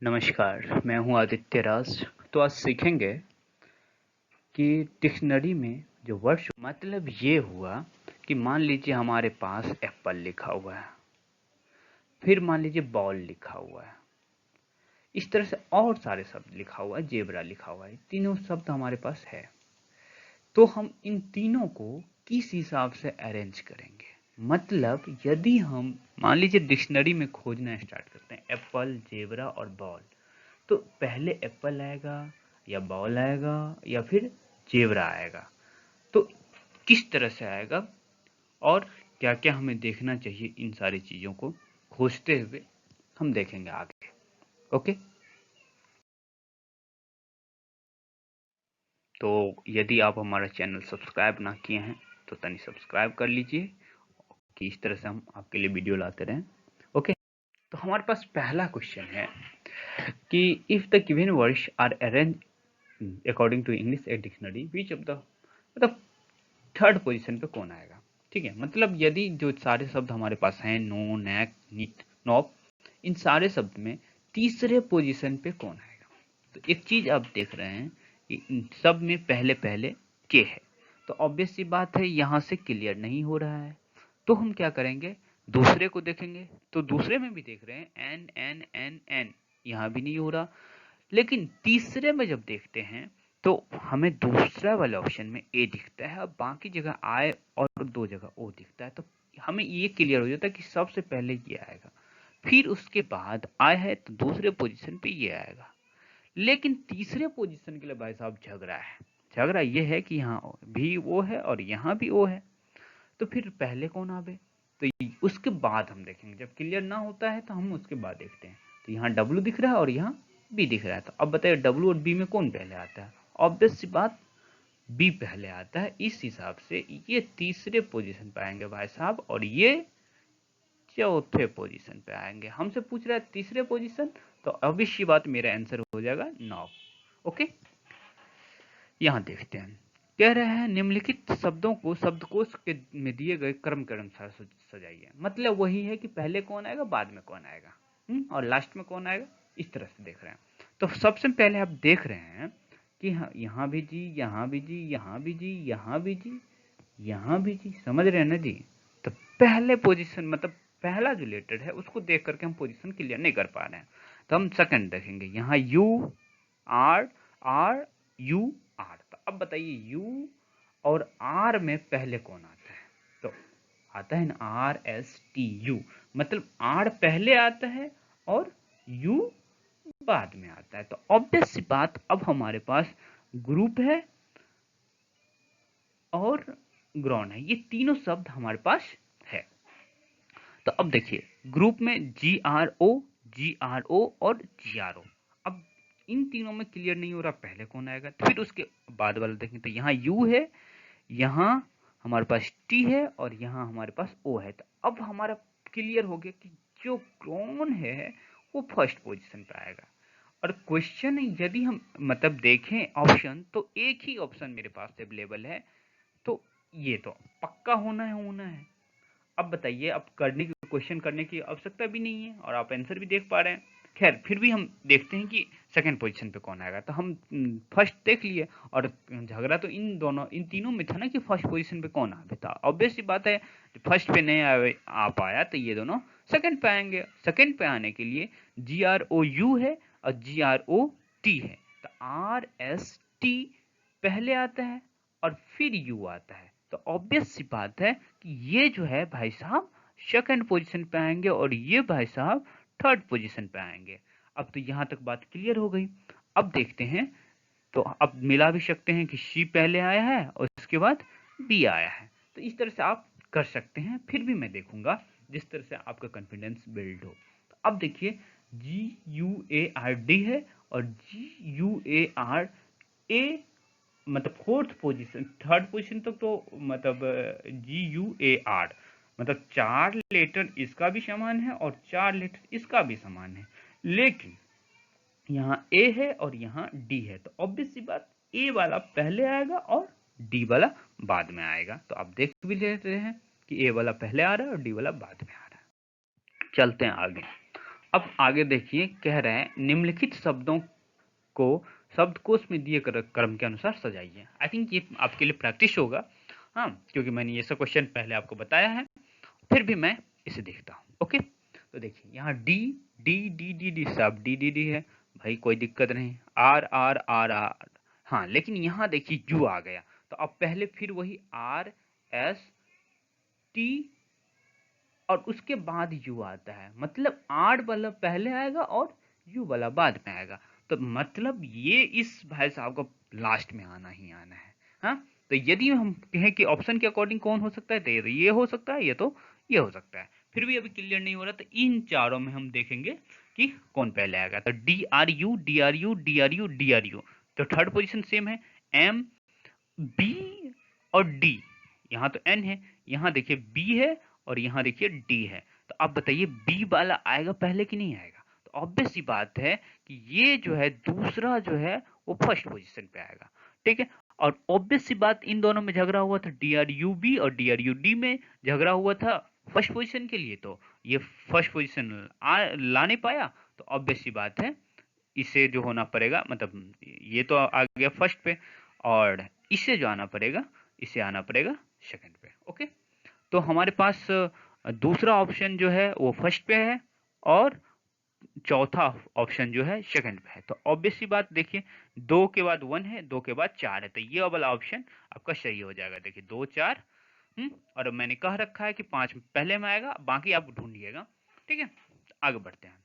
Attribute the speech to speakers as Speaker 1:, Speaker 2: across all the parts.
Speaker 1: नमस्कार, मैं हूँ आदित्य राज। तो आज सीखेंगे कि डिक्शनरी में जो वर्ड मतलब ये हुआ कि मान लीजिए हमारे पास एप्पल लिखा हुआ है, फिर मान लीजिए बॉल लिखा हुआ है, इस तरह से और सारे शब्द लिखा हुआ है, जेब्रा लिखा हुआ है, तीनों शब्द हमारे पास है। तो हम इन तीनों को किस हिसाब से अरेंज करेंगे? मतलब यदि हम मान लीजिए डिक्शनरी में खोजना स्टार्ट करते हैं एप्पल, जेब्रा और बॉल, तो पहले एप्पल आएगा या बॉल आएगा या फिर जेब्रा आएगा? तो किस तरह से आएगा और क्या क्या हमें देखना चाहिए, इन सारी चीज़ों को खोजते हुए हम देखेंगे आगे। ओके, तो यदि आप हमारा चैनल सब्सक्राइब ना किए हैं तो तनी सब्सक्राइब कर लीजिए कि इस तरह से हम आपके लिए वीडियो लाते रहें। ओके, तो हमारे पास पहला क्वेश्चन है कि if the given words are arrange according to English a dictionary which of the मतलब थर्ड पोजीशन पे कौन आएगा? ठीक है, मतलब यदि जो सारे शब्द हमारे पास हैं, नो, नैक, नीट, नॉप, इन सारे शब्द में तीसरे पोजीशन पे कौन आएगा? तो एक चीज आप देख रहे हैं कि इन सब में पहले पहले के है, तो ऑब्वियस सी बात है यहां से क्लियर नहीं हो रहा है। तो हम क्या करेंगे, दूसरे को देखेंगे। तो दूसरे में भी देख रहे हैं एन एन एन एन, यहां भी नहीं हो रहा। लेकिन तीसरे में जब देखते हैं तो हमें दूसरा वाले ऑप्शन में ए दिखता है, और बाकी जगह आई और दो जगह ओ दिखता है। तो हमें ये क्लियर हो जाता है कि सबसे पहले ये आएगा, फिर उसके बाद आई है तो दूसरे पोजीशन पे ये आएगा। लेकिन तीसरे पोजीशन के लिए भाई साहब झगड़ा है। झगड़ा ये है कि यहाँ भी ओ है और यहाँ भी ओ है, तो फिर पहले कौन आवे? तो उसके बाद हम देखेंगे, जब क्लियर ना होता है तो हम उसके बाद देखते हैं। तो यहाँ डब्ल्यू दिख रहा है और यहाँ बी दिख रहा है, तो अब बताइए डब्ल्यू और बी में कौन पहले आता है? ऑब्वियस सी बात, बी पहले आता है। इस हिसाब से ये तीसरे पोजीशन पे आएंगे भाई साहब, और ये चौथे पोजीशन पे आएंगे। हमसे पूछ रहा है तीसरे पोजीशन, तो अवश्य बात मेरा आंसर हो जाएगा 9। ओके, यहाँ देखते हैं। कह रहे हैं निम्नलिखित शब्दों को शब्दकोश के में दिए गए क्रम के अनुसार सजाइए। मतलब वही है कि पहले कौन आएगा, बाद में कौन आएगा, और लास्ट में कौन आएगा, इस तरह से देख रहे हैं। तो सबसे पहले आप देख रहे हैं कि हाँ, यहाँ भी जी, यहाँ भी जी, यहाँ भी जी, यहाँ भी जी, यहाँ भी जी, समझ रहे हैं ना जी? तो पहले पोजीशन मतलब पहला जो लेटर है उसको देख करके हम पोजीशन क्लियर नहीं कर पा रहे हैं, तो हम सेकंड देखेंगे। यहाँ U R R U R, तो अब बताइए यू और आर में पहले कौन आता है? तो आता है ना आर एस टी यू, मतलब आर पहले आता है और यू बाद में आता है। तो ऑब्वियस सी बात, अब हमारे पास ग्रुप है और ग्रॉन है, ये तीनों शब्द हमारे पास है। तो अब देखिए ग्रुप में जी आर ओ और जी आर ओ। अब इन तीनों में क्लियर नहीं हो रहा पहले कौन आएगा, तो फिर उसके बाद वाला देखें। तो यहाँ यू है, यहाँ हमारे पास टी है और यहाँ हमारे पास ओ है। तो अब हमारा क्लियर हो गया कि जो ग्रॉन है वो फर्स्ट पोजीशन पे आएगा। और क्वेश्चन यदि हम मतलब देखें ऑप्शन, तो एक ही ऑप्शन मेरे पास अवेलेबल है, तो ये तो पक्का होना है। अब बताइए, अब करने की क्वेश्चन करने की आवश्यकता भी नहीं है और आप आंसर भी देख पा रहे हैं। खैर फिर भी हम देखते हैं कि सेकंड पोजीशन पे कौन आएगा। तो हम फर्स्ट देख लिए, और झगड़ा तो इन तीनों में था ना कि फर्स्ट पोजीशन पे कौन आवे। तो ऑब्वियस सी बात है, फर्स्ट पे नहीं आ पाया तो ये दोनों सेकंड पे आएंगे। सेकंड पे आने के लिए जी आर ओ यू है और जी आर ओ टी है, तो आर एस टी पहले आता है और फिर यू आता है। तो ऑब्वियस सी बात है कि ये जो है भाई साहब सेकंड पोजीशन पे आएंगे और ये भाई साहब थर्ड पोजीशन पे आएंगे। अब तो यहां तक बात क्लियर हो गई। अब देखते हैं, तो अब मिला भी सकते हैं कि सी पहले आया है और उसके बाद बी आया है। तो इस तरह से आप कर सकते हैं, फिर भी मैं देखूंगा जिस तरह से आपका कॉन्फिडेंस बिल्ड हो। तो अब देखिए जी यू ए आर डी है और जी यू ए आर ए, मतलब फोर्थ पोजीशन, थर्ड पोजीशन तक तो मतलब जी यू ए आर, मतलब 4 लेटर इसका भी समान है और 4 लेटर इसका भी समान है। लेकिन यहाँ ए है और यहाँ डी है, तो ऑब्वियस सी बात ए वाला पहले आएगा और डी वाला बाद में आएगा। तो आप देख भी लेते हैं कि ए वाला पहले आ रहा है और डी वाला बाद में आ रहा है। चलते हैं आगे। अब आगे देखिए, कह रहे हैं निम्नलिखित शब्दों को शब्दकोश में दिए क्रम के अनुसार सजाइए। आई थिंक ये आपके लिए प्रैक्टिस होगा, हाँ, क्योंकि मैंने ये सब क्वेश्चन पहले आपको बताया है, फिर भी मैं इसे देखता हूँ। ओके, तो देखिए यहाँ D D D D D सब डी डी डी है भाई, कोई दिक्कत नहीं। आर आर आर आर, हाँ, लेकिन यहाँ देखिए यू आ गया, तो अब पहले फिर वही आर एस टी और उसके बाद यू आता है, मतलब आर वाला पहले आएगा और यू वाला बाद में आएगा। तो मतलब ये इस भाई साहब को लास्ट में आना ही आना है। हाँ, तो यदि हम कहें कि ऑप्शन के अकॉर्डिंग कौन हो सकता है, तो ये हो सकता है, ये तो ये हो सकता है। फिर भी अभी क्लियर नहीं हो रहा, तो इन चारों में हम देखेंगे कि कौन पहले आएगा। तो D R U D R U D R U D R you, तो थर्ड पोजीशन सेम है। एम बी और डी, यहाँ तो एन है, यहाँ देखिए बी है और यहाँ देखिए डी है। तो आप बताइए बी वाला आएगा पहले कि नहीं आएगा? तो ऑब्वियस सी बात है कि ये जो है दूसरा जो है वो फर्स्ट पोजीशन पे आएगा। ठीक है, और ऑब्वियस सी बात, इन दोनों में झगड़ा हुआ था, डी आर यू बी और डी आर यू डी में झगड़ा हुआ था फर्स्ट पोजीशन के लिए, तो ये फर्स्ट पोजीशन ला नहीं पाया, तो ऑब्वियस सी बात है इसे जो होना पड़ेगा, मतलब ये तो आ गया फर्स्ट पे, और इसे जो आना पड़ेगा, इसे आना पड़ेगा सेकंड पे। ओके, तो हमारे पास दूसरा ऑप्शन जो है वो फर्स्ट पे है और चौथा ऑप्शन जो है सेकंड पे है। तो ऑब्वियस सी बात देखिए, 2 के बाद 1 है, 2 के बाद 4 है, तो ये वाला ऑप्शन आपका सही हो जाएगा। देखिए 2 4, और मैंने कह रखा है कि 5 पहले में आएगा, बाकी आप ढूंढिएगा। ठीक है, आगे बढ़ते हैं।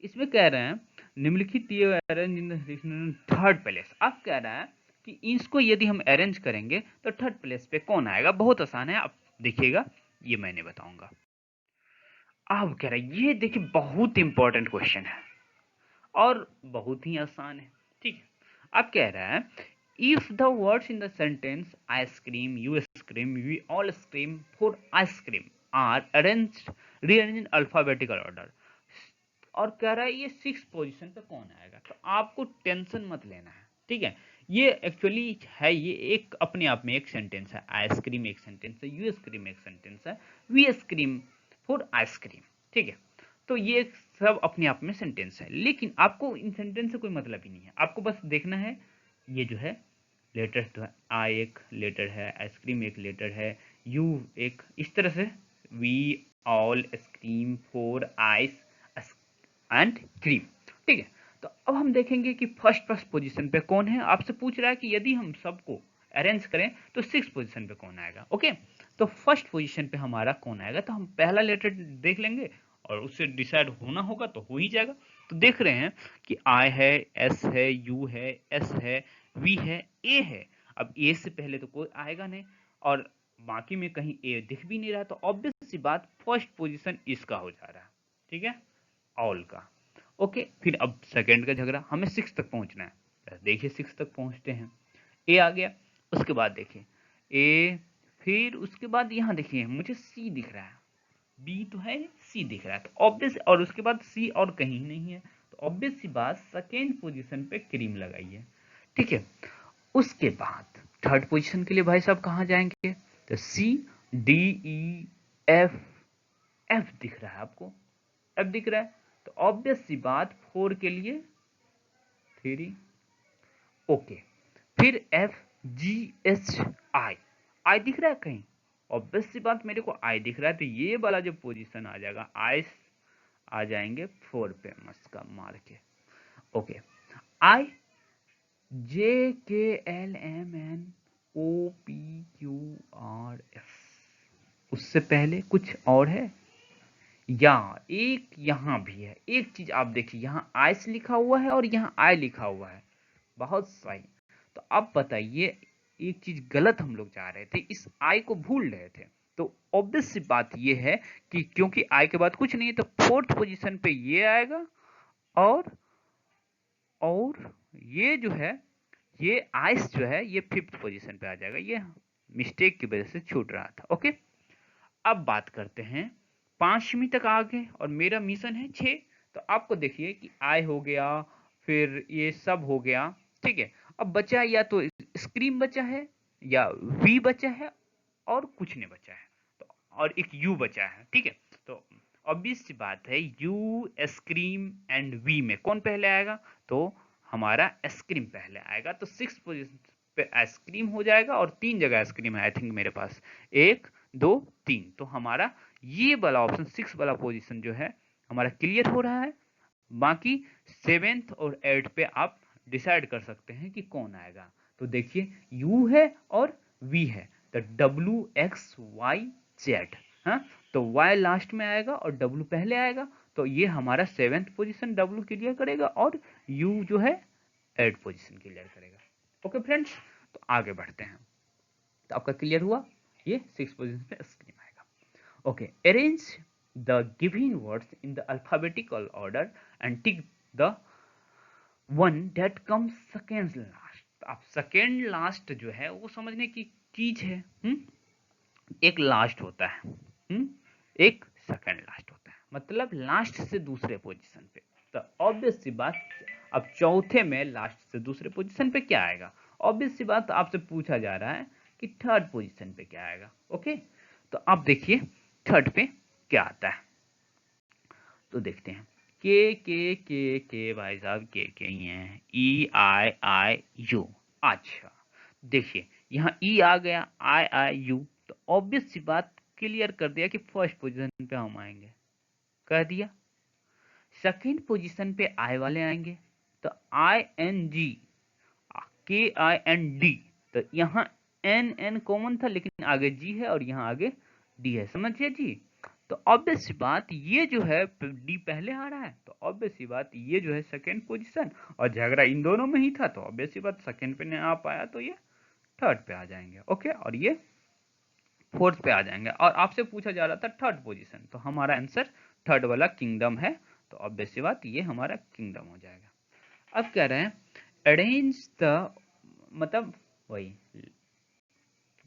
Speaker 1: इसमें कह रहे हैं निम्नलिखित ये अरेंज इन थर्ड प्लेस। अब कह रहा है कि इसको यदि हम अरेंज करेंगे तो थर्ड प्लेस पे कौन आएगा? बहुत आसान है, आप देखिएगा, ये मैंने बताऊंगा। अब कह रहा है, ये देखिए बहुत इंपॉर्टेंट क्वेश्चन है और बहुत ही आसान है। ठीक है, अब कह रहा है if the words in the sentence ice cream, you scream, we all scream for ice cream are arranged rearranged in alphabetical order, और कह रहा है ये 6 पोजीशन पे कौन आएगा। तो आपको टेंशन मत लेना है, ठीक है, ये एक्चुअली है, ये एक अपने आप में एक सेंटेंस है। आइसक्रीम एक सेंटेंस है, यू स्क्रीम एक सेंटेंस है, वी स्क्रीम फॉर आइसक्रीम। ठीक है, तो ये सब अपने आप में सेंटेंस है, लेकिन आपको इन सेंटेंस से कोई मतलब ही नहीं है। आपको बस देखना है ये जो है लेटर, तो आई एक लेटर है, आइसक्रीम एक लेटर है, यू एक, इस तरह से we all scream for ice and cream. ठीक है, तो अब हम देखेंगे कि फर्स्ट पोजीशन पे कौन है। आपसे पूछ रहा है कि यदि हम सबको अरेंज करें तो 6 पोजीशन पे कौन आएगा। ओके, तो फर्स्ट पोजीशन पे हमारा कौन आएगा, तो हम पहला लेटर देख लेंगे और उससे डिसाइड होना होगा तो हो ही जाएगा। तो देख रहे हैं कि आई है, एस है, यू है, एस है, वी है, ए है। अब ए से पहले तो कोई आएगा नहीं और बाकी में कहीं ए दिख भी नहीं रहा, तो ऑब्वियस सी बात फर्स्ट पोजीशन इसका हो जा रहा है। ठीक है, ऑल का। ओके, फिर अब सेकंड का झगड़ा, हमें 6 तक पहुंचना है। देखिए 6 तक पहुंचते हैं, ए आ गया, उसके बाद देखिए ए, फिर उसके बाद यहाँ देखिए मुझे सी दिख रहा है, बी तो है, सी दिख रहा है, तो ऑब्वियस, और उसके बाद सी और कहीं नहीं है, तो ऑब्वियस सी बात सेकेंड पोजीशन पे क्रीम लगाइए। ठीक है, उसके बाद थर्ड पोजीशन के लिए भाई साहब कहाँ जाएंगे, तो C D E F, F दिख रहा है आपको, एफ दिख रहा है, तो ऑब्वियस सी बात 4 के लिए 3। ओके, फिर एफ जी एच आई, आई दिख रहा है कहीं, ऑब्वियस सी बात मेरे को आई दिख रहा है, तो ये वाला जो पोजीशन आ जाएगा, आई आ जाएंगे 4 पे मस्का मार के। Okay, I J K L M N O P Q R S, उससे पहले कुछ और है या एक यहाँ भी है। एक चीज आप देखिए, यहाँ आइस लिखा हुआ है और यहाँ आई लिखा हुआ है, बहुत सही। तो अब बताइए, एक चीज गलत हम लोग जा रहे थे, इस आई को भूल रहे थे। तो ऑब्वियस सी बात ये है कि क्योंकि आई के बाद कुछ नहीं है, तो फोर्थ पोजीशन पे ये आएगा, और ये जो है, ये आइस जो है ये 5th पोजीशन पे आ जाएगा। ये मिस्टेक की वजह से छूट रहा था। ओके, अब बात करते हैं 5वीं तक आ गए और मेरा मिशन है 6। तो आपको देखिए कि आई हो गया, फिर ये सब हो गया। ठीक है, अब बचा या तो स्क्रीम बचा है, या वी बचा है, और कुछ नहीं बचा है, तो और एक यू बचा है। ठीक है, तो ऑब्वियस सी बात है, यू, आइसक्रीम एंड वी में कौन पहले आएगा? तो हमारा आइसक्रीम पहले आएगा, तो 6 पोजीशन पे आइसक्रीम हो जाएगा, और 3 जगह आइसक्रीम है आई थिंक मेरे पास, 1 2 3, तो हमारा ये वाला ऑप्शन 6 वाला पोजीशन जो है हमारा क्लियर हो रहा है। बाकी 7th और 8th पे आप डिसाइड कर सकते हैं कि कौन आएगा। तो देखिए U है और V है, तो WXYZ, हाँ, तो Y लास्ट में आएगा और W पहले आएगा, तो ये हमारा 7th पोजीशन W क्लियर करेगा और U जो है 8th पोजीशन क्लियर करेगा। ओके फ्रेंड्स, तो आगे बढ़ते हैं। तो आपका क्लियर हुआ, ये 6 पोजीशन पे स्क्रीम आएगा। Okay, arrange the given words in the alphabetical order and tick the one that comes second last. आप सेकेंड लास्ट जो है वो समझने की चीज है। एक लास्ट होता है, एक सेकेंड लास्ट होता है, मतलब लास्ट से दूसरे पोजीशन पे। तो ऑब्वियस सी बात, अब चौथे में लास्ट से दूसरे पोजीशन पे क्या आएगा? ऑब्वियस सी बात आपसे पूछा जा रहा है कि थर्ड पोजीशन पे क्या आएगा। ओके, तो आप देखिए थर्ड पे क्या आता है, तो देखते हैं। के भाई साहब के ही हैं, EIIU। अच्छा देखिए यहाँ ई आ गया, IIU, तो ऑब्वियस सी बात क्लियर कर दिया कि फर्स्ट पोजीशन पे हम आएंगे, कह दिया। सेकंड पोजीशन पे आई वाले आएंगे, तो ING, KIND, तो यहाँ NN कॉमन था लेकिन आगे G है और यहाँ आगे D है, समझिए जी। तो ऑब्वियस सी बात ये जो है D पहले आ रहा है, तो ऑब्वियस सी बात ये जो है सेकंड पोजीशन, और झगड़ा इन दोनों में ही था, तो ऑब्वियस सी बात सेकंड पे नहीं आ पाया तो ये थर्ड पे आ जाएंगे। ओके, और ये फोर्थ पे आ जाएंगे, और आपसे पूछा जा रहा था थर्ड पोजीशन, तो हमारा आंसर थर्ड वाला किंगडम है, तो ऑब्वियस सी बात ये हमारा किंगडम हो जाएगा। अब कह रहे हैं अरेंज द, मतलब वही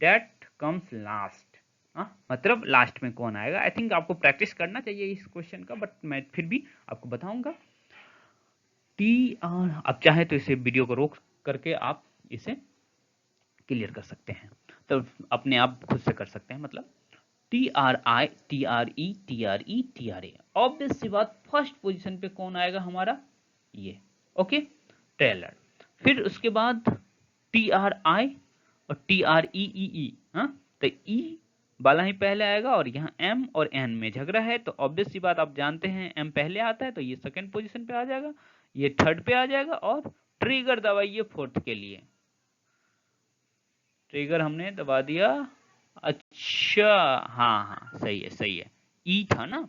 Speaker 1: दैट कम्स लास्ट, मतलब लास्ट में कौन आएगा। आई थिंक आपको प्रैक्टिस करना चाहिए इस क्वेश्चन का, बट मैं फिर भी आपको बताऊंगा। आप चाहे तो इसे वीडियो को रोक करके आप इसे क्लियर कर सकते हैं, तो अपने आप खुद से कर सकते हैं। मतलब TRE ऑब्वियस सी बात फर्स्ट पोजीशन पे कौन आएगा हमारा, ये। Okay, trailer. फिर उसके बाद TRI और TREEE, हाँ, तो E वाला ही पहले आएगा, और यहाँ M और N में झगड़ा है, तो ऑब्वियस सी बात आप जानते हैं M पहले आता है, तो ये सेकंड पोजीशन पे आ जाएगा, ये थर्ड पे आ जाएगा, और ट्रिगर दबाइए फोर्थ के लिए। ट्रिगर हमने दबा दिया, अच्छा हाँ हाँ सही है सही है, ई था ना,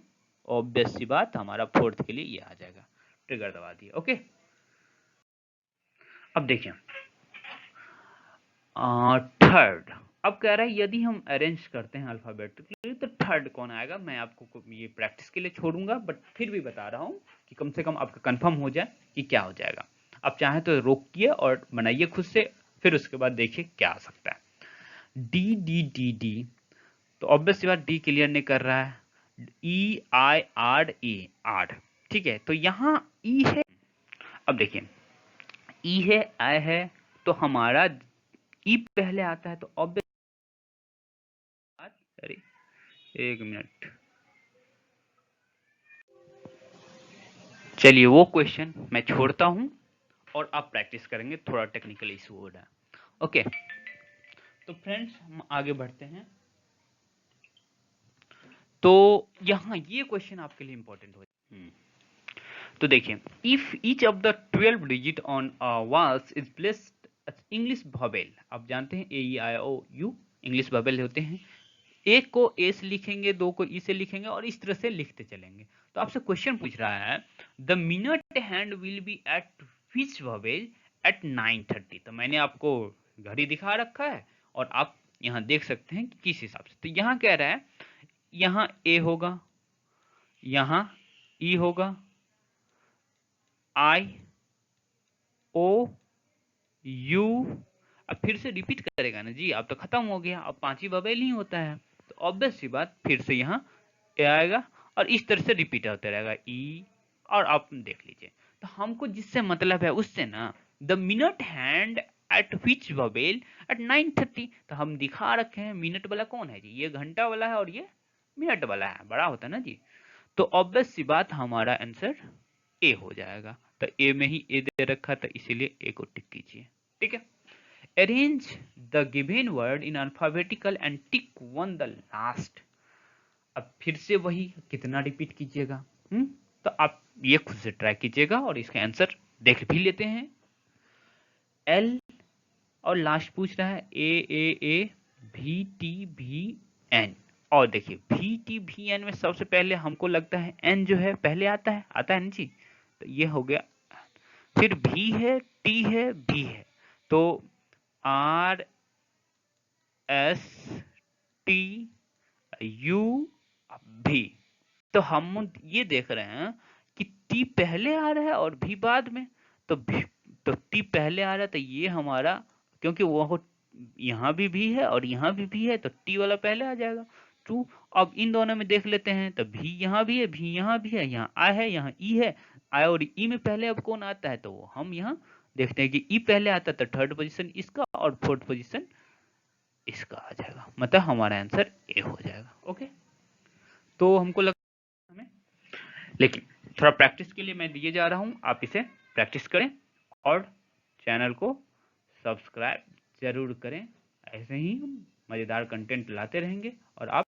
Speaker 1: ऑब्वियस सी बात हमारा फोर्थ के लिए ये आ जाएगा, ट्रिगर दबा दिया। ओके, अब देखिए थर्ड, अब कह रहा है यदि हम अरेंज करते हैं अल्फाबेटिकली तो थर्ड कौन आएगा। मैं आपको ये प्रैक्टिस के लिए छोड़ूंगा, बट फिर भी बता रहा हूँ कि कम से कम आपका कंफर्म हो जाए कि क्या हो जाएगा। आप चाहें तो रोकिए और बनाइए खुद से, फिर उसके बाद देखिए क्या आ सकता है। D, तो ऑब्वियस बात डी क्लियर नहीं कर रहा है, EIRA, आर्ड, ठीक है, तो यहाँ ई है। अब देखिए ई है, आई है, तो हमारा ई पहले आता है, तो ऑब्वियस, अरे एक मिनट, चलिए वो क्वेश्चन मैं छोड़ता हूं और आप प्रैक्टिस करेंगे, थोड़ा टेक्निकल इशू हो रहा है। ओके, तो फ्रेंड्स हम आगे बढ़ते हैं। तो यहाँ ये क्वेश्चन आपके लिए इंपॉर्टेंट हो, तो देखिए, if each of the 12 digit on walls is placed English vowel, आप जानते हैं AEIOU इंग्लिश वोवेल होते हैं, एक को ए से लिखेंगे, दो को ई से लिखेंगे, और इस तरह से लिखते चलेंगे। तो आपसे क्वेश्चन पूछ रहा है the minute hand will be at which vowel at 9:30, तो मैंने आपको घड़ी दिखा रखा है और आप यहाँ देख सकते हैं कि किस हिसाब से। तो यहाँ कह रहा है यहाँ ए होगा, यहाँ ई होगा, I O U, अब फिर से रिपीट करेगा ना जी, अब तो खत्म हो गया, अब 5 ही वोवेल ही होता है, तो ऑब्वियस सी बात फिर से यहाँ ए आएगा और इस तरह से रिपीट होता रहेगा ई, और आप देख लीजिए। तो हमको जिससे मतलब है उससे ना, the minute hand at which vowel at 9:30, तो हम दिखा रखे हैं मिनट वाला कौन है जी, ये घंटा वाला है और ये मिनट वाला है, बड़ा होता है ना जी। तो ऑब्वियस सी बात हमारा आंसर ए हो जाएगा। तो ए में ही ए दे रखा था, इसीलिए ए को टिक कीजिए। ठीक है, arrange the given word in alphabetical and tick one the last. अब फिर से वही कितना रिपीट कीजिएगा, तो आप ये खुद से ट्राई कीजिएगा और इसका आंसर देख भी लेते हैं। एल और लास्ट पूछ रहा है ए भी टी भी एन, और देखिए भी टी भी एन में सबसे पहले हमको लगता है एन जो है पहले आता है ना जी, तो ये हो गया। फिर भी है, टी है, भी है, तो आर एस टी यू भी। तो हम ये देख रहे हैं कि टी पहले आ रहा है और भी बाद में, तो टी पहले आ रहा है, तो ये हमारा, क्योंकि वो यहाँ भी है और यहाँ भी है, तो टी वाला पहले आ जाएगा, ट्रू। अब इन दोनों में देख लेते हैं, तो भी यहाँ भी है, भी यहाँ भी है, यहाँ आ है, यहाँ ई है। आई और ई में पहले अब कौन आता है, तो हम यहाँ देखते हैं कि ई पहले आता है, तो थर्ड पोजीशन इसका और फोर्थ पोजीशन इसका आ जाएगा, मतलब हमारा आंसर ए हो जाएगा। ओके, तो हमको लगता हमें, लेकिन थोड़ा प्रैक्टिस के लिए मैं दिए जा रहा हूं, आप इसे प्रैक्टिस करें और चैनल को सब्सक्राइब जरूर करें। ऐसे ही हम मजेदार कंटेंट लाते रहेंगे और आप